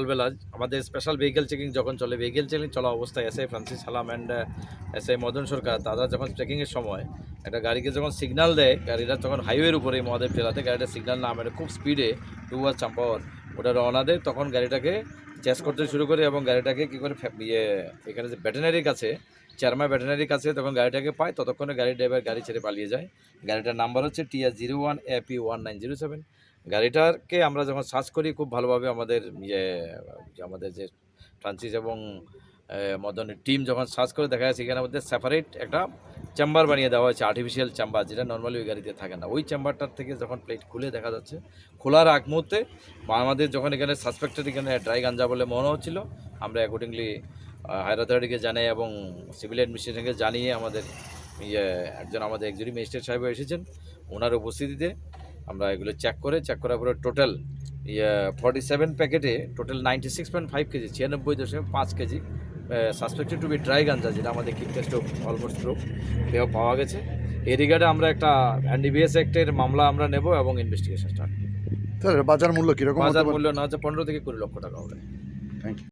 সকালবেলা আমাদের special vehicle checking যখন চলে, ভেহিকেল চেকিং চলা অবস্থায় এসআই ফ্রান্সিস সালাম অ্যান্ড এসআই মদন সরকার দাদা যখন চেকিংয়ের সময় একটা গাড়িকে যখন সিগন্যাল দেয়, গাড়িটা তখন হাইওয়ের উপরে মহাদেব টেলাতে গাড়িটা সিগন্যাল না মেরে খুব স্পিডে টুয়ার্ড চাম্পাওয়ার ওটা রওনা দেয়, তখন গাড়িটাকে চেস করতে শুরু করে এবং গাড়িটাকে কী করে এখানে যে ভেটেনারির কাছে চেয়ারমা ভেটেনারির কাছে তখন গাড়িটাকে পায়, ততক্ষণে গাড়ির ড্রাইভার গাড়ি ছেড়ে পালিয়ে যায়। গাড়িটার নাম্বার হচ্ছে TR01AP1907। গাড়িটাকে আমরা যখন সার্চ করি খুব ভালোভাবে আমাদের আমাদের যে ফ্রান্সিস এবং মদনের টিম যখন সার্চ করে দেখা যাচ্ছে এখানের মধ্যে সেপারেট একটা চেম্বার বানিয়ে দেওয়া হয়েছে, আর্টিফিশিয়াল চেম্বার, যেটা নর্মালি ওই গাড়িতে থাকে না। ওই চেম্বারটার থেকে যখন প্লেট খুলে দেখা যাচ্ছে, খোলার আগ মুহূর্তে আমাদের যখন এখানে সাসপেক্টেড এখানে ড্রাই গাঞ্জা বলে মনে হচ্ছিল, আমরা অ্যাকর্ডিংলি হায়ার অথরিটিকে জানাই এবং সিভিল অ্যাডমিনিস্ট্রেশনকে জানিয়ে আমাদের আমাদের একজনই ম্যাজিস্ট্রেট সাহেব এসেছেন, ওনার উপস্থিতিতে আমরা এগুলো চেক করার পরে টোটাল 47 প্যাকেটে total 96.5 KG 96.5 KG suspected to be dry ganja, যেটা আমাদের কিক টেস্ট অলমোস্ট প্রুফ পাওয়া গেছে। এই রিগার্ডে আমরা একটা NDPS অ্যাক্টের মামলা আমরা নেব এবং ইনভেস্টিগেশন স্টার্ট। বাজার মূল্য কীরকম? বাজার মূল্য না হচ্ছে 15 থেকে 20 লক্ষ টাকা হবে। Thank you.